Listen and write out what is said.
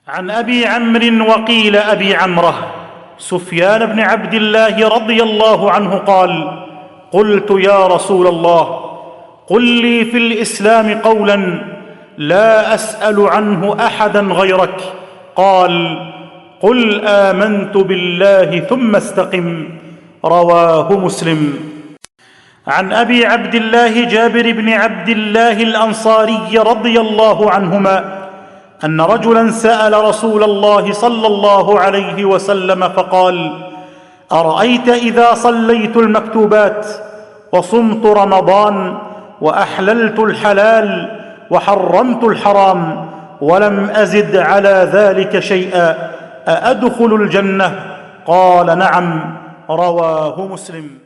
عن أبي عمرو وقيل أبي عمره سفيان بن عبد الله رضي الله عنه قال: قلت يا رسول الله قل لي في الإسلام قولا لا أسأل عنه أحدا غيرك. قال: قل آمنت بالله ثم استقم. رواه مسلم. عن أبي عبد الله جابر بن عبد الله الأنصاري رضي الله عنهما أن رجلا سأل رسول الله صلى الله عليه وسلم فقال: أرأيت إذا صليت المكتوبات وصمت رمضان وأحللت الحلال وحرمت الحرام ولم أزد على ذلك شيئا أأدخل الجنة؟ قال: نعم. رواه مسلم.